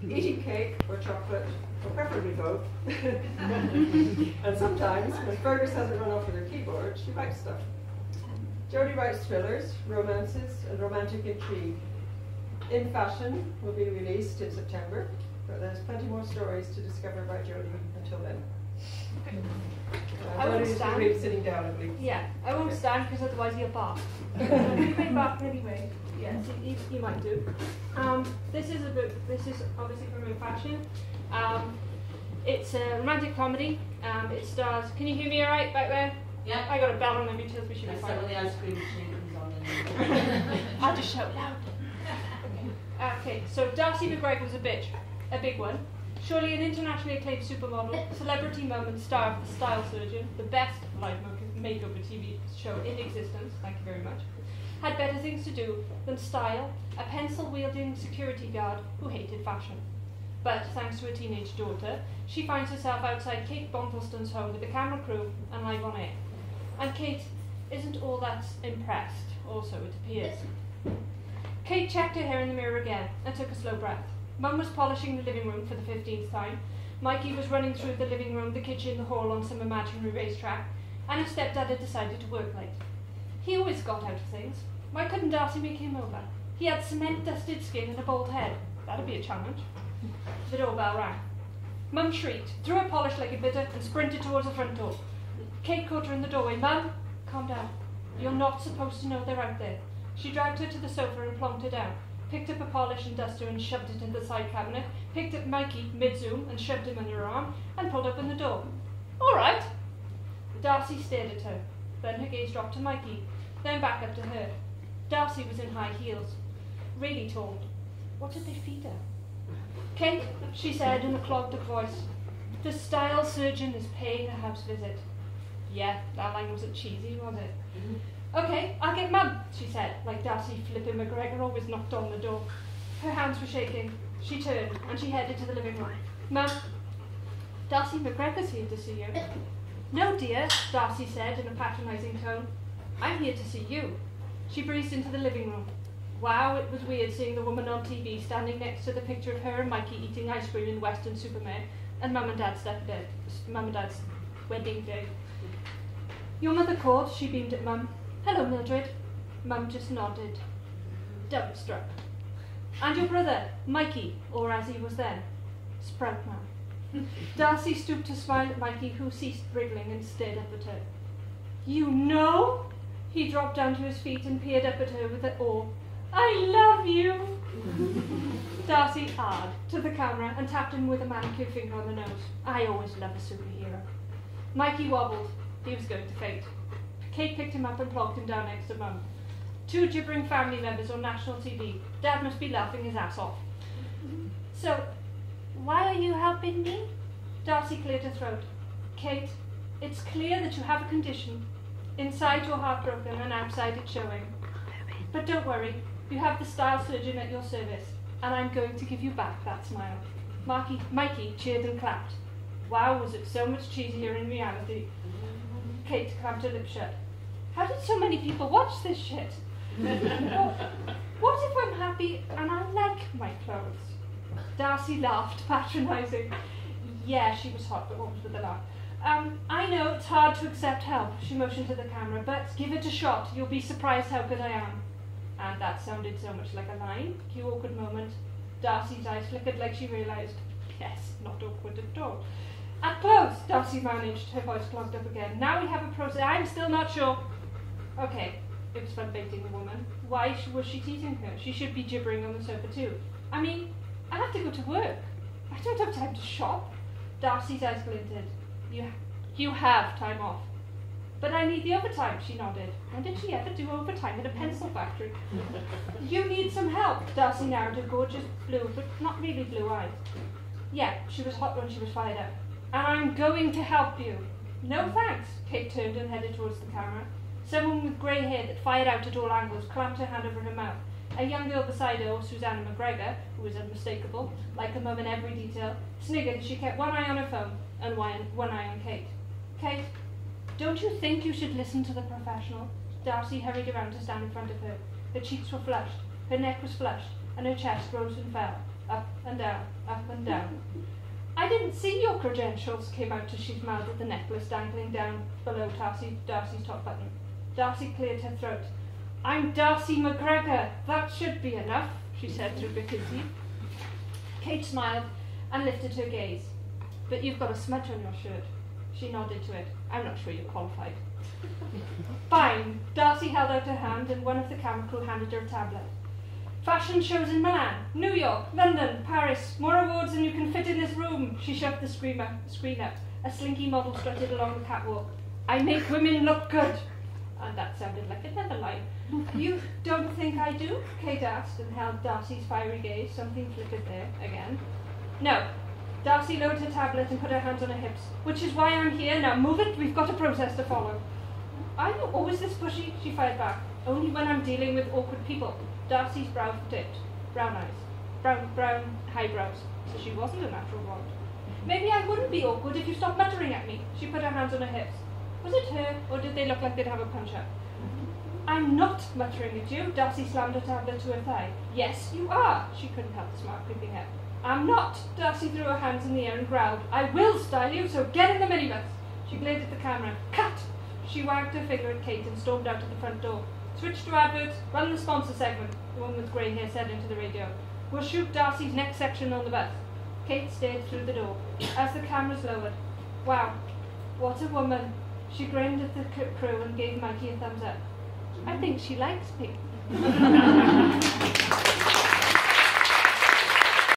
eating cake or chocolate, or preferably both. And sometimes, when Fergus hasn't run off with her keyboard, she writes stuff. Jody writes thrillers, romances, and romantic intrigue. In Fashion will be released in September, but there's plenty more stories to discover by Jody until then. I won't stand. Really sitting down, I believe. Yeah, I won't stand because otherwise he'll bark. He may bark anyway. Yes, he might do. This is a book. This is obviously from In Fashion. It's a romantic comedy. It stars. Can you hear me all right back there? Yeah. I got a bell on me, tells me she was fine. Some of the ice cream machine comes on. I'll just shout loud. Okay, so Darcy McGregor was a big one. Surely an internationally acclaimed supermodel, celebrity moment star of The Style Surgeon, the best live makeover TV show in existence, thank you very much, had better things to do than style a pencil-wielding security guard who hated fashion. But thanks to a teenage daughter, she finds herself outside Kate Bontleston's home with the camera crew and live on air. And Kate isn't all that impressed, also it appears. Kate checked her hair in the mirror again and took a slow breath. Mum was polishing the living room for the 15th time. Mikey was running through the living room, the kitchen, the hall on some imaginary racetrack, and her stepdad had decided to work late. He always got out of things. Why couldn't Darcy make him over? He had cement-dusted skin and a bald head. That'd be a challenge. The doorbell rang. Mum shrieked, threw her polish like a bitter, and sprinted towards the front door. Kate caught her in the doorway. Mum, calm down. You're not supposed to know they're out there. She dragged her to the sofa and plonked her down, picked up a polish and duster and shoved it in the side cabinet, picked up Mikey mid-zoom and shoved him under her arm, and pulled open the door. All right. Darcy stared at her. Then her gaze dropped to Mikey, then back up to her. Darcy was in high heels, really tall. What did they feed her? Kate, she said in a clogged up voice, the style surgeon is paying a house visit. Yeah, that line wasn't cheesy, was it? Okay, I'll get Mum, she said, like Darcy Flippin McGregor always knocked on the door. Her hands were shaking. She turned, and she headed to the living room. Mum, Darcy McGregor's here to see you. No, dear, Darcy said in a patronising tone. I'm here to see you. She breezed into the living room. Wow, it was weird seeing the woman on TV standing next to the picture of her and Mikey eating ice cream in Western Supermare, and Mum and Dad's wedding day. Your mother called, she beamed at Mum. Hello, Mildred. Mum just nodded. Dumbstruck. And your brother, Mikey, or as he was then, Sprout Man. Darcy stooped to smile at Mikey, who ceased wriggling and stared up at her. You know? He dropped down to his feet and peered up at her with awe. I love you! Darcy ahed to the camera and tapped him with a manicured finger on the nose. I always love a superhero. Mikey wobbled. He was going to faint. Kate picked him up and plonked him down next to Mum. Two gibbering family members on national TV. Dad must be laughing his ass off. So, why are you helping me? Darcy cleared her throat. Kate, it's clear that you have a condition. Inside you're heartbroken and outside it's showing. But don't worry, you have the style surgeon at your service, and I'm going to give you back that smile. Mikey cheered and clapped. Wow, was it so much cheesier in reality. Kate clamped her lips shut. How did so many people watch this shit? What if I'm happy and I like my clothes? Darcy laughed, patronising. Yeah, she was hot, but what was with the laugh? I know it's hard to accept help, she motioned to the camera, but give it a shot. You'll be surprised how good I am. And that sounded so much like a line. Cue awkward moment. Darcy's eyes flickered like she realised. Yes, not awkward at all. At close, Darcy managed, her voice clogged up again. Now we have a process. I'm still not sure. Okay, it was fun baiting the woman. Why was she teasing her? She should be gibbering on the sofa too. I mean, I have to go to work. I don't have time to shop. Darcy's eyes glinted. You have time off. But I need the overtime, she nodded. When did she ever do overtime at a pencil factory? You need some help, Darcy narrowed her gorgeous blue, but not really blue eyes. Yeah, she was hot when she was fired up. And I'm going to help you. No thanks, Kate turned and headed towards the camera. Someone with grey hair that fired out at all angles clamped her hand over her mouth. A young girl beside her, Susanna McGregor, who was unmistakable, like her mum in every detail, sniggered as she kept one eye on her phone and one eye on Kate. Kate, don't you think you should listen to the professional? Darcy hurried around to stand in front of her. Her cheeks were flushed, her neck was flushed, and her chest rose and fell, up and down, up and down. I didn't see your credentials, came out as she smiled at the necklace dangling down below Darcy's top button. Darcy cleared her throat. I'm Darcy McGregor. That should be enough, she said through bitten teeth. Kate smiled and lifted her gaze. But you've got a smudge on your shirt. She nodded to it. I'm not sure you're qualified. Fine. Darcy held out her hand and one of the camera crew handed her a tablet. Fashion shows in Milan, New York, London, Paris. More awards than you can fit in this room. She shoved the screen up. A slinky model strutted along the catwalk. I make women look good. And that sounded like another line. You don't think I do? Kate asked and held Darcy's fiery gaze. Something flickered there again. No. Darcy lowered her tablet and put her hands on her hips. Which is why I'm here. Now move it. We've got a process to follow. Are you always this pushy? She fired back. Only when I'm dealing with awkward people. Darcy's brow dipped. Brown eyes. Brown eyebrows. So she wasn't a natural blonde. Maybe I wouldn't be awkward if you stopped muttering at me. She put her hands on her hips. Was it her, or did they look like they'd have a punch-up? I'm not muttering at you. Darcy slammed her tablet to her thigh. Yes, you are. She couldn't help the smile creeping up. I'm not. Darcy threw her hands in the air and growled. I will style you, so get in the minibus. She glared at the camera. Cut! She wagged her finger at Kate and stormed out of the front door. Switch to adverts. Run the sponsor segment, the woman with grey hair said into the radio. We'll shoot Darcy's next section on the bus. Kate stared through the door. As the cameras lowered. Wow, what a woman. She grinned at the crew and gave Mikey a thumbs up. I think she likes me.